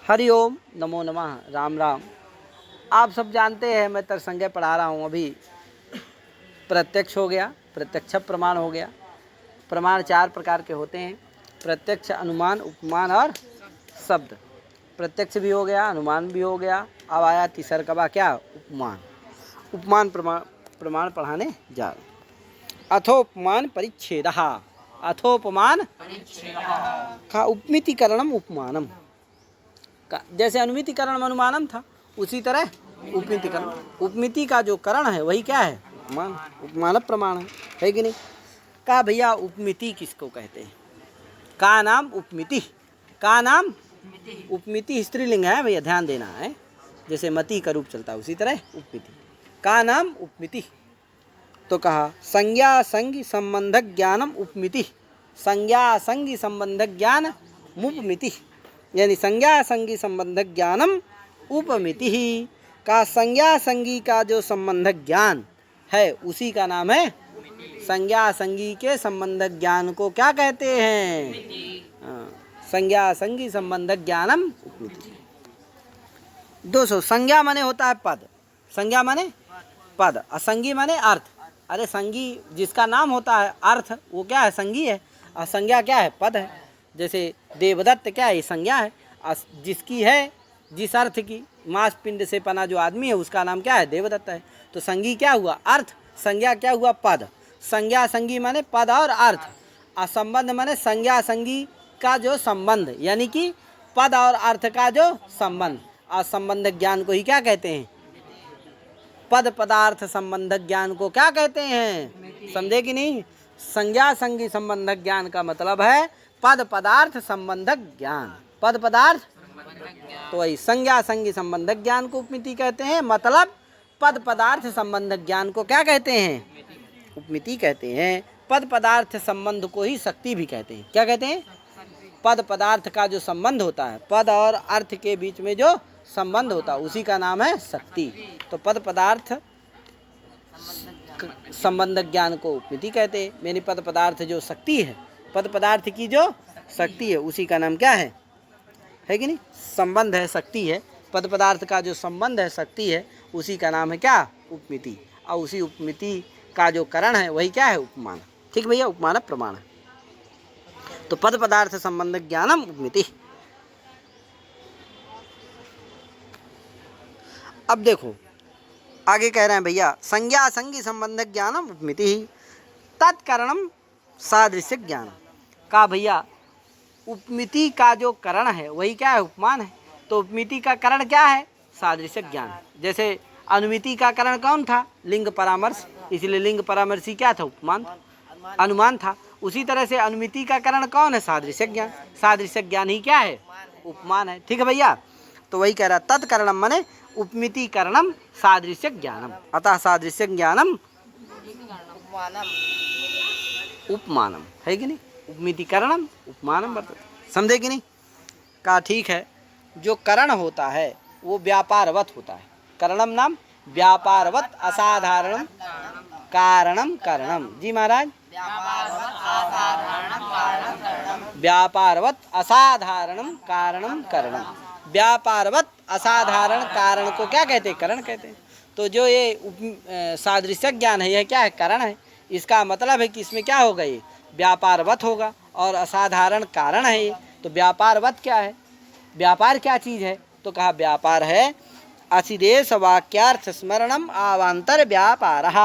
हरि ओम नमो नमः राम राम। आप सब जानते हैं मैं तर्कसंज्ञा पढ़ा रहा हूँ। अभी प्रत्यक्ष हो गया, प्रत्यक्ष प्रमाण हो गया। प्रमाण चार प्रकार के होते हैं: प्रत्यक्ष, अनुमान, उपमान और शब्द। प्रत्यक्ष भी हो गया, अनुमान भी हो गया, अब आया तीसरा क्या? उपमान। उपमान प्रमाण पढ़ाने जा रहे। अथोपमान परिच्छेदः। अथोपमान का उपमितिकरणम उपमानम का, जैसे अनुमितिकरण अनुमानम था उसी तरह उपमितिकरण। उपमिति का जो करण है वही क्या है? उपमान। उपमान प्रमाण है कि नहीं? का भैया उपमिति किसको कहते हैं? का नाम उपमिति। का नाम उपमिति स्त्रीलिंग है भैया, ध्यान देना है। जैसे मति का रूप चलता है उसी तरह उपमिति। का नाम उपमिति। तो कहा संज्ञा संगी संबंधक ज्ञानम उपमिति। संज्ञा संगी संबंधक ज्ञान उपमिति, यानी संज्ञा संगी संबंधक ज्ञानम उपमिति ही। का संज्ञा संगी का जो संबंधक ज्ञान है उसी का नाम है। संज्ञा संगी के संबंधक ज्ञान को क्या कहते हैं? संज्ञा संगी संबंधक ज्ञानम उपमिति। 200 संज्ञा माने होता है पद। संज्ञा माने पद, असंगी माने अर्थ। अरे संगी जिसका नाम होता है अर्थ वो क्या है? संगी है। और संज्ञा क्या है? पद है। जैसे देवदत्त क्या है? संज्ञा है। जिसकी है, जिस अर्थ की, मांस पिंड से पना जो आदमी है उसका नाम क्या है? देवदत्त है। तो संगी क्या हुआ? अर्थ। संज्ञा क्या हुआ? पद। संज्ञा संगी माने पद और अर्थ। असंबंध माने संज्ञा संगी का जो संबंध, यानी कि पद और अर्थ का जो संबंध। असंबंधक ज्ञान को ही क्या कहते हैं? पद पदार्थ संबंधक ज्ञान को क्या कहते हैं? समझे कि नहीं? संज्ञा संगी संबंधक ज्ञान का मतलब है पद पदार्थ संबंधक ज्ञान। पद पदार्थ तो वही संज्ञा संगी संबंधक ज्ञान को उपमिति कहते हैं। मतलब पद पदार्थ संबंधक ज्ञान को क्या कहते हैं? उपमिति कहते हैं। पद पदार्थ संबंध को ही शक्ति भी कहते हैं। क्या कहते हैं? पद पदार्थ का जो संबंध होता है, पद और अर्थ के बीच में जो संबंध होता है उसी का नाम है शक्ति। तो पद पदार्थ संबंधक ज्ञान को उपमिति कहते हैं। यानी पद पदार्थ जो शक्ति है, पद पदार्थ की जो शक्ति है उसी का नाम क्या है कि नहीं? संबंध है, शक्ति है। पद पदार्थ का जो संबंध है, शक्ति है, उसी का नाम है क्या? उपमिति। और उसी उपमिति का जो करण है वही क्या है? उपमान। ठीक भैया, उपमान प्रमाण है। तो पद पदार्थ संबंधक ज्ञानम उपमिति। अब देखो आगे कह रहे हैं भैया संज्ञा संगी संबंधक ज्ञानम उपमिति ही तत्करणम सादृश्य ज्ञान। का भैया उपमिति का जो करण है वही क्या है? उपमान है। तो उपमिति का करण क्या है? सादृश्य ज्ञान। जैसे अनुमिति का करण कौन था? लिंग परामर्श, इसलिए लिंग परामर्शी क्या था? उपमान, अनुमान था। उसी तरह से अनुमिति का करण कौन है? सादृश्य ज्ञान। सादृश्य ज्ञान ही क्या है? उपमान है। ठीक है भैया। तो वही कह रहा तत्करणम माने उपमिति करणम सादृश्य ज्ञानम। अतः सादृश्य ज्ञानम उपमानम है कि नहीं? उपमिति करणम उपमानम वर्तते। समझे कि नहीं? का ठीक है। जो करण होता है वो व्यापारवत होता है। करणम नाम व्यापारवत असाधारणम कारणम करणम। जी महाराज, व्यापारवत असाधारणम कारणम करणम। व्यापारवत असाधारण कारण को क्या कहते हैं? करण कहते हैं। तो जो ये सादृश्य ज्ञान है यह क्या है? करण है। इसका मतलब है कि इसमें क्या होगा? ये व्यापारवत होगा और असाधारण कारण है ये। तो व्यापारवत क्या है? व्यापार क्या चीज़ है? तो कहा व्यापार है अतिदेश वाक्यार्थ स्मरणम आवांतर व्यापारः।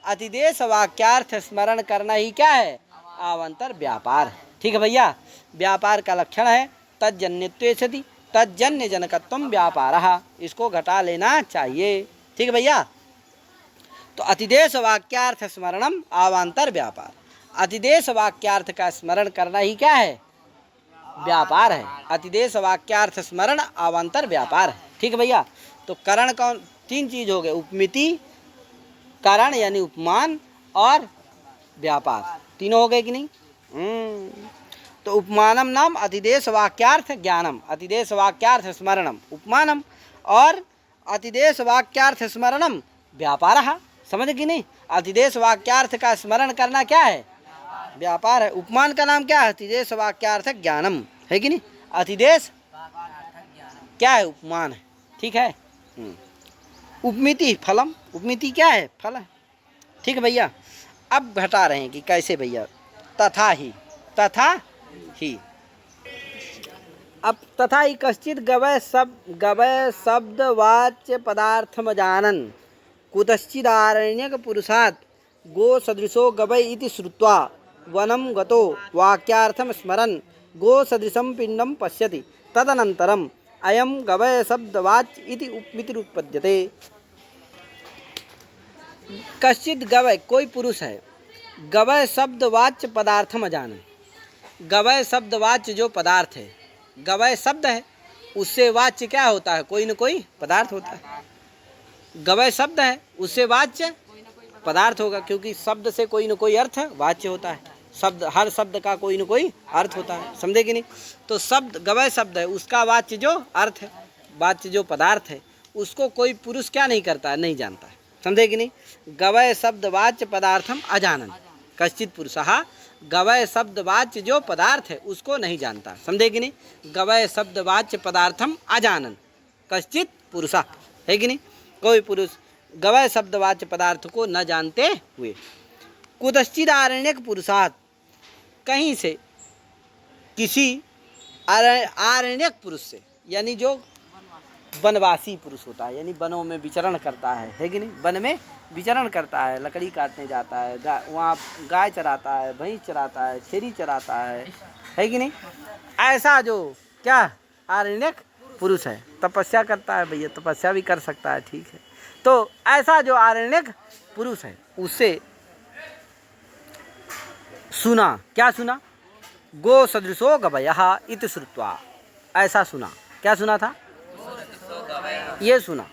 अतिदेश वाक्यार्थ स्मरण करना ही क्या है? आवांतर व्यापार है। ठीक है भैया। व्यापार का लक्षण है तज्जन्यत्वे सति तज्जन्य जनकत्वम व्यापारः। इसको घटा लेना चाहिए। ठीक है भैया। तो अतिदेश वाक्यार्थ स्मरणम आवांतर व्यापार। अतिदेश वाक्यार्थ का स्मरण करना ही क्या है? व्यापार है। अतिदेश वाक्यार्थ स्मरण आवांतर व्यापार है। ठीक है भैया। तो करण कौन? तीन चीज हो गए, उपमिति, करण यानी उपमान और व्यापार। तीनों हो गए कि नहीं? तो उपमानम नाम अतिदेश वाक्यार्थ ज्ञानम, अतिदेश वाक्यार्थ स्मरणम उपमानम, और अतिदेश वाक्यार्थ स्मरणम व्यापारः। समझ कि नहीं? अतिदेश वाक्यार्थ का स्मरण करना क्या है? व्यापार है। उपमान का नाम क्या है? अतिदेश वाक्यार्थ ज्ञानम है कि नहीं? अतिदेश क्या है? उपमान है। ठीक है। उपमिति फलम, उपमिति क्या है? फल है। ठीक है भैया। अब घटा रहे हैं कि कैसे भैया। तथा ही, तथा ही। अब तथा ही कश्चित गवय शब्द वाच्य पदार्थम जानन कुतश्चिदारण्यक पुरुषात् गो सदृशो गवय इति श्रुत्वा वनं गतो वाक्यार्थम स्मरन् गो सदृशं पिंडम पश्यति तदनन्तरम अयम गवय शब्द वाच्य इति उपमितिरुत्पद्यते। कश्चित गवय, कोई पुरुष है, गवय शब्द वाच्य पदार्थम जानन, गवय शब्द वाच्य जो पदार्थ है, गवय शब्द है, उससे वाच्य क्या होता है? कोई न कोई पदार्थ होता है। गवय शब्द है, उससे वाच्य पदार्थ होगा, क्योंकि शब्द से कोई न कोई अर्थ वाच्य होता है। शब्द, हर शब्द का कोई न कोई अर्थ होता है, समझे कि नहीं? तो शब्द, गवय शब्द है, उसका वाच्य जो अर्थ है, वाच्य जो पदार्थ है, उसको कोई पुरुष क्या नहीं करता है? नहीं जानता है, समझे कि नहीं? गवय शब्द वाच्य पदार्थम अजानन, कश्चित पुरुषः गवय शब्द वाच्य जो पदार्थ है उसको नहीं जानता, समझे कि नहीं? गवय शब्द वाच्य पदार्थम अजानन कश्चित पुरुषः, है कि नहीं? कोई पुरुष गवय शब्द वाच्य पदार्थ को न जानते हुए कुतश्चिद आरण्यक पुरुषात्, कहीं से, किसी आरण्यक पुरुष से, यानी जो वनवासी पुरुष होता है, यानी वनों में विचरण करता है कि नहीं? वन में विचरण करता है, लकड़ी काटने जाता है, वहाँ गाय चराता है, भैंस चराता है, छेरी चराता है कि नहीं? ऐसा जो क्या आरण्यक पुरुष है, तपस्या करता है भैया, तपस्या भी कर सकता है, ठीक है। तो ऐसा जो आरण्यक पुरुष है, उससे सुना, क्या सुना? गो सदृशो गवयः इति श्रुत्वा, ऐसा सुना। क्या सुना था? ये सुना,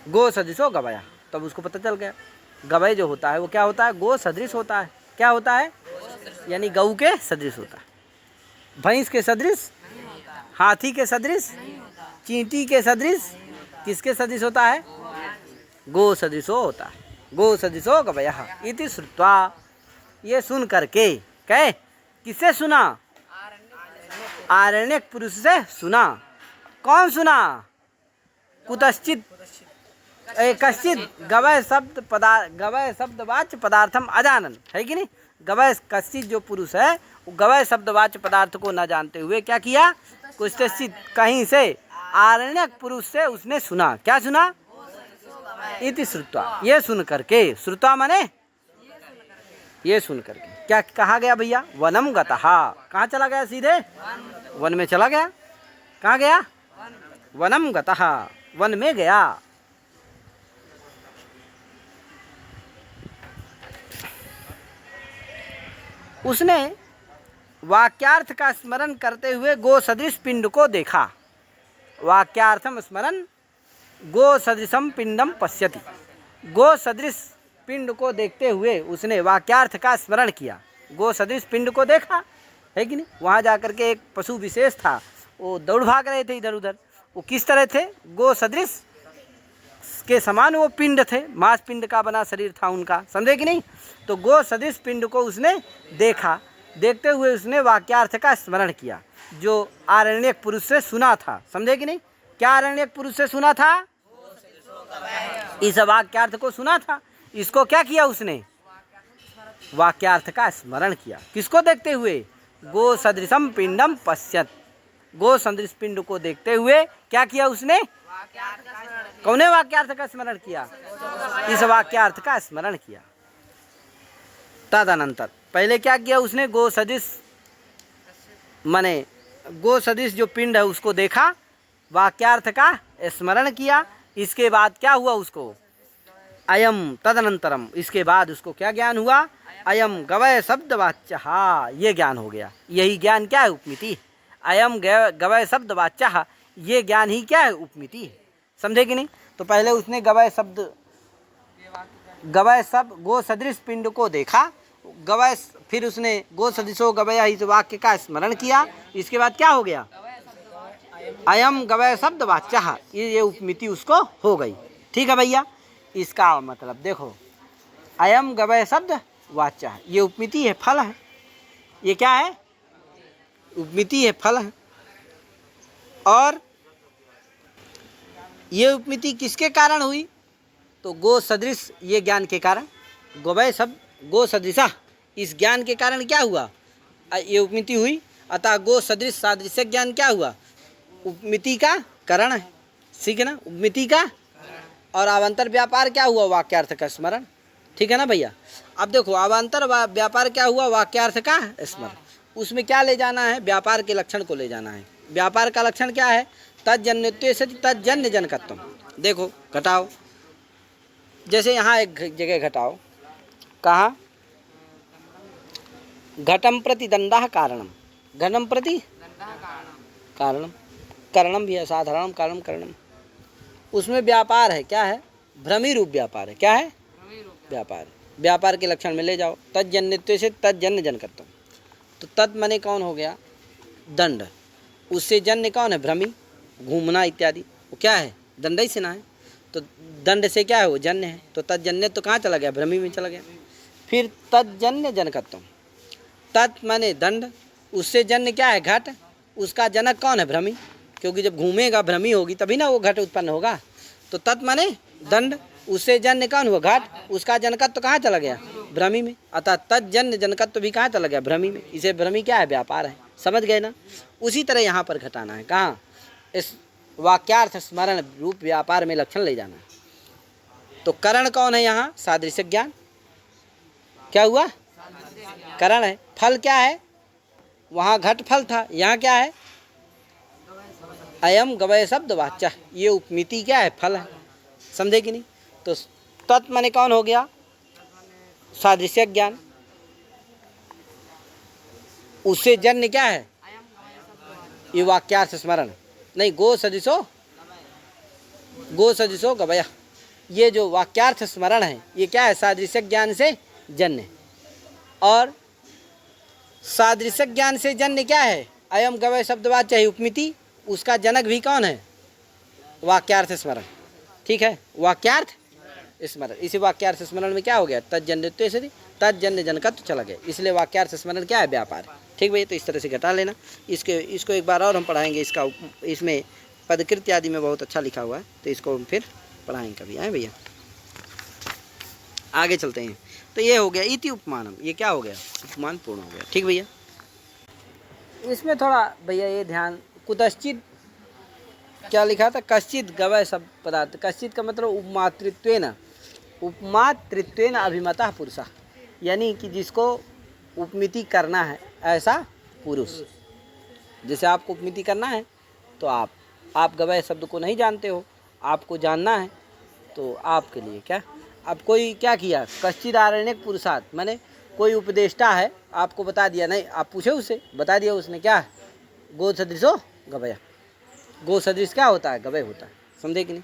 गो सदृशो गवयः। तब उसको पता चल गया गवय जो होता है वो क्या होता है? गो सदृश होता है। क्या होता है? यानी गऊ के सदृश होता है। भैंस के सदृश, हाथी के सदृश, चींटी के सदृश, किसके सदृश होता है? गो सदृशो होता है। गो सदृशो गवयः इति श्रुत्वा, ये सुन करके, कहे किससे सुना? आरण्यक पुरुष से सुना। कौन सुना? कुतश्चित, कश्चित गवय शब्द वाच्य पदार्थम अजानन, है कि नहीं? गवय, कश्चित जो पुरुष है वो गवय शब्द वाच्य पदार्थ को न जानते हुए क्या किया? कुतश्चित, कहीं से, आरण्यक पुरुष से उसने सुना। क्या सुना? इति श्रुत्वा, ये सुन करके, श्रुत्वा माने ये सुन करके क्या कहा गया भैया? वनम गतः, कहाँ चला गया? सीधे वन में चला गया। कहाँ गया? वनम गतः, वन में गया। उसने वाक्यार्थ का स्मरण करते हुए गो सदृश पिंड को देखा। वाक्यार्थम स्मरण गो सदृशम पिंडम पश्यति, गो सदृश पिंड को देखते हुए उसने वाक्यार्थ का स्मरण किया, गो सदृश पिंड को देखा, है कि नहीं? वहाँ जाकर के एक पशु विशेष था, वो दौड़ भाग रहे थे इधर उधर। वो किस तरह थे? गो सदृश के समान वो पिंड थे, मांस पिंड का बना शरीर था उनका, समझे कि नहीं? तो गो सदृश पिंड को उसने देखा। देखते हुए उसने वाक्यार्थ का स्मरण किया जो आरण्यक पुरुष से सुना था, समझे कि नहीं? क्या आरण्यक पुरुष से सुना था? इस वाक्यार्थ को सुना था। इसको क्या किया उसने? वाक्यार्थ का स्मरण किया। किसको देखते हुए? गो सदृशम पिंडम पश्यत, गो सदृश पिंड को देखते हुए क्या किया उसने? कौने वाक्यार्थ का स्मरण किया? इस वाक्यार्थ का स्मरण किया। तदनंतर पहले क्या किया उसने? गो सदृश माने गो सदृश जो पिंड है उसको देखा, वाक्यार्थ का स्मरण किया। इसके बाद क्या हुआ उसको? अयम तदनंतरम, इसके बाद उसको क्या ज्ञान हुआ? अयम गवय शब्द वाच्य, ये ज्ञान हो गया। यही ज्ञान क्या है? उपमिति। अयम गवय शब्द वाच्य, ये ज्ञान ही क्या है? उपमिति। समझे कि नहीं? तो पहले उसने गवय शब्द गो सदृश पिंड को देखा, गवय, फिर उसने गो सदृशो गवय इस वाक्य का स्मरण किया। इसके बाद क्या हो गया? अयम गवय शब्द वाच्य, ये उपमिति उसको हो गई। ठीक है भैया? इसका मतलब देखो, अयम गवय शब्द वाच्य, ये उपमिति है, फल है। ये क्या है? उपमिति है, फल है। और ये उपमिति किसके कारण हुई? तो गो सदृश ये ज्ञान के कारण, गवय शब्द गो सदृशा इस ज्ञान के कारण क्या हुआ? ये उपमिति हुई। अतः गो सदृश सादृश्य ज्ञान क्या हुआ? उपमिति का कारण है। ठीक है ना, उपमिति का। और अवान्तर व्यापार क्या हुआ? वाक्यार्थ का स्मरण। ठीक है ना भैया। अब देखो अवान्तर व्यापार क्या हुआ? वाक्यार्थ का स्मरण। उसमें क्या ले जाना है? व्यापार के लक्षण को ले जाना है। व्यापार का लक्षण क्या है? तज्जन्यत्वे सति तज्जन्य जनकत्वम। देखो घटाओ, जैसे यहाँ एक जगह घटाओ, कहाँ? घटम प्रति दंडः कारणम, घटम प्रति कारणम, कारणम भी है, साधारणम कारणम कारणम। उसमें व्यापार है, क्या है? भ्रमी रूप व्यापार है। क्या है? व्यापार। व्यापार के लक्षण में ले जाओ, तज्जन्यत्वे से तज्जन्य जनकत्व। तो तत् मने कौन हो गया? दंड। उससे जन्य कौन है? भ्रमी, घूमना इत्यादि। वो क्या है? दंड ही से ना है। तो दंड से क्या है? वो जन्य है। तो तज्जन्य तो कहाँ चला गया? भ्रमी में चला गया। फिर तज्जन्य जनकत्व, तत् माने दंड, उससे जन्य क्या है? घट। उसका जनक कौन है? भ्रमी, क्योंकि जब घूमेगा भ्रमी होगी तभी ना वो घट उत्पन्न होगा। तो तत् माने दंड, उससे जन्य कौन हुआ? घट। उसका जनकत्व कहाँ चला गया? भ्रमी में। अतः तज्जन्य जनकत्व भी कहाँ चला गया? भ्रमी में। इसे भ्रमी क्या है? व्यापार है। समझ गए ना? उसी तरह यहाँ पर घटाना है। कहाँ? इस वाक्यार्थ स्मरण रूप व्यापार में लक्षण ले जाना है। तो करण कौन है यहाँ? सादृश्य ज्ञान। क्या हुआ? करण है। फल क्या है? वहाँ घट फल था, यहाँ क्या है? अयम गवय शब्द वाच्य। ये उपमिति क्या है? फल है। समझे कि नहीं? तो तत् माने कौन हो गया? सादृश्य ज्ञान। उससे जन्य क्या है? ये वाक्यार्थ स्मरण। नहीं, गो सदृशो, गो सदृशो गवय। ये जो वाक्यार्थ स्मरण है ये क्या है? सादृश्य ज्ञान से जन्य। और सादृश्य ज्ञान से जन्य क्या है? अयम गवय शब्दवाच्य उपमिति। उसका जनक भी कौन है? वाक्यार्थ स्मरण। ठीक है, वाक्यार्थ स्मरण। इसी वाक्यार्थ स्मरण में क्या हो गया? तज्जन्यत्वे सति तज्जन्य जनकत्व चला गया। इसलिए वाक्यार्थ स्मरण क्या है? व्यापार। ठीक भैया, तो इस तरह से घटा लेना। इसको एक बार और हम पढ़ाएंगे। इसमें पदकृत्य आदि में बहुत अच्छा लिखा हुआ है, तो इसको हम फिर पढ़ाएंगे कभी। आए भैया, आगे चलते हैं। तो ये हो गया इति उपमानम। ये क्या हो गया? उपमान पूर्ण हो गया। ठीक भैया। इसमें थोड़ा भैया ये ध्यान, कुतश्चित क्या लिखा था? कश्चित गवय सब पदार्थ। कश्चित का मतलब उपमातृत्वेन, उपमातृत्वेन अभिमतः पुरुषः, यानी कि जिसको उपमिति करना है ऐसा पुरुष। जैसे आपको उपमिति करना है तो आप गवय शब्द को नहीं जानते हो, आपको जानना है, तो आपके लिए क्या? अब कोई क्या किया? कश्चित आरण्यक पुरुषार्थ, माने कोई उपदेष्टा है, आपको बता दिया। नहीं, आप पूछे उससे, बता दिया उसने। क्या? गो सदृशो गवय। गो सदृश क्या होता है? गवय होता है। समझे कि नहीं?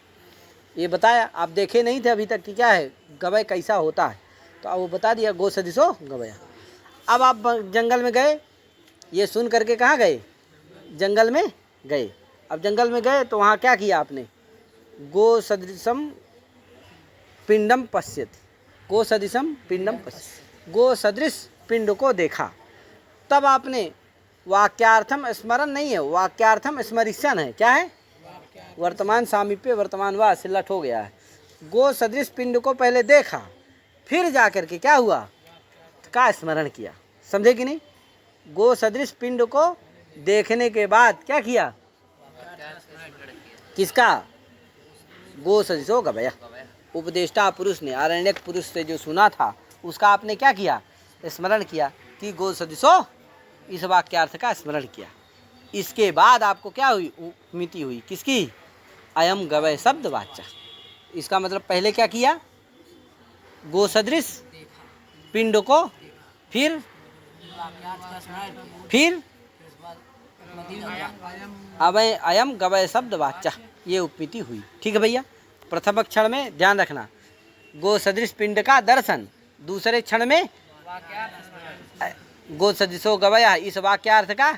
ये बताया, आप देखे नहीं थे अभी तक कि क्या है गवय, कैसा होता है, तो अब वो बता दिया गो सदृशो गवय। अब आप जंगल में गए, ये सुन करके कहाँ गए? जंगल में गए। अब जंगल में गए तो वहाँ क्या किया आपने? गो सदृशम पिंडम पश्यति, गो सदृशम पिंडम पश्यति, गो सदृश पिंड को देखा। तब आपने, वाक्यार्थम स्मरण नहीं है, वाक्यार्थम स्मरिष्यन है। क्या है? वर्तमान सामीप्य, वर्तमान वा सिल्लट हो गया है। गो सदृश पिंड को पहले देखा, फिर जा कर के क्या हुआ? का स्मरण किया। समझे कि नहीं? गो सदृश पिंड को देखने के बाद क्या किया? किसका? गो सदृशो गवय। उपदेष्टा पुरुष ने, आरण्यक पुरुष से जो सुना था उसका आपने क्या किया? स्मरण किया कि गो सदृशो, इस वाक्यार्थ का स्मरण किया। इसके बाद आपको क्या हुई? उपमिति हुई। किसकी? अयम गवय शब्द वाच्य। इसका मतलब पहले क्या किया? गो सदृश पिंड को, फिर अब अयम गवय शब्द वाच्य, ये उपमिति हुई। ठीक है भैया। प्रथम क्षण में ध्यान रखना, गो सदृश पिंड का दर्शन। दूसरे क्षण में गो सदृशो गवय, इस वाक्यार्थ का।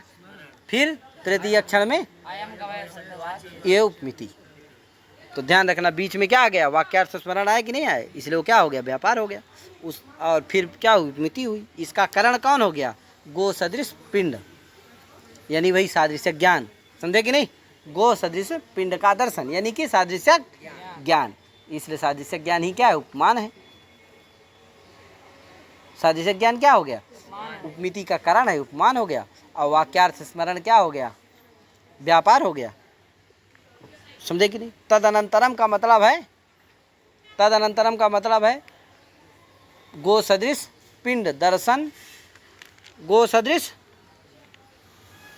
फिर तृतीय क्षण में ये उपमिति। तो ध्यान रखना, बीच में क्या आ गया? वाक्यार्थ स्मरण आया कि नहीं आया? इसलिए वो क्या हो गया? व्यापार हो गया। और फिर क्या हुई? उपमिति हुई। इसका कारण कौन हो गया? गो सदृश पिंड, यानी वही सादृश्य ज्ञान। समझे कि नहीं? गो सदृश पिंड का दर्शन, यानी कि सादृश्य ज्ञान। इसलिए सादृश्य ज्ञान ही क्या है? उपमान है। सादृश्य ज्ञान क्या हो गया? उपमिति का कारण है, उपमान हो गया। और वाक्यार्थ स्मरण क्या हो गया? व्यापार हो गया। समझे कि नहीं? तदनंतरम का मतलब है, तदनंतरम का मतलब है गो सदृश पिंड दर्शन, गो सदृश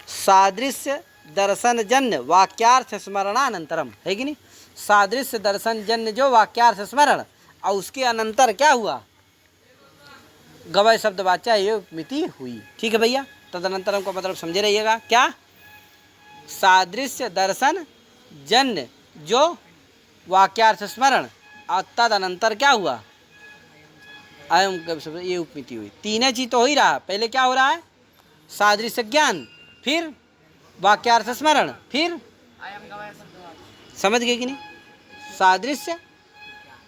सादृश्य दर्शन जन्य वाक्यार्थ स्मरणानंतरम, है कि नहीं? सादृश्य दर्शन जन्य जो वाक्यार्थ स्मरण, और उसके अनंतर क्या हुआ? गवय शब्द वाचा ये उपमिति हुई। ठीक है भैया? तदनंतरम का मतलब समझे रहिएगा। क्या? सादृश्य दर्शन जन्य जो वाक्यार्थ स्मरण, और तदनंतर क्या हुआ? अयम शब्द ये उपमिति हुई। तीन चीज तो हो ही रहा। पहले क्या हो रहा है? सादृश्य ज्ञान, फिर वाक्यार्थ स्मरण, फिर समझ गए कि नहीं? सादृश्य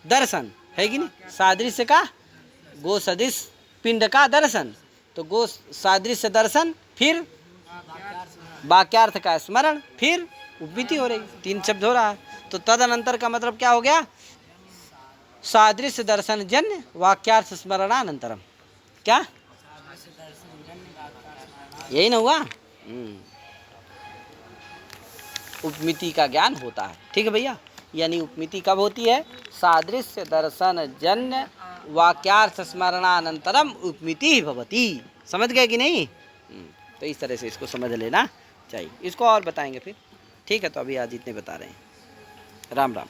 दर्शन, है कि नहीं? सादृश्य का गो सदृश पिंड का दर्शन, तो गो सादृश्य दर्शन, फिर वाक्यार्थ का स्मरण, फिर उपमिति हो रही। तीन शब्द हो रहा है। तो तदनंतर का मतलब क्या हो गया? सादृश्य दर्शन जन्य वाक्यार्थ स्मरणानंतरम। क्या यही ना हुआ? उपमिति का ज्ञान होता है। ठीक है भैया? यानी उपमिति कब होती है? सादृश्य दर्शन जन्य वाक्यार्थ स्मरणानंतरम उपमिति भवति। समझ गए कि नहीं? तो इस तरह से इसको समझ लेना चाहिए। इसको और बताएंगे फिर। ठीक है? तो अभी आज इतने बता रहे हैं। राम राम।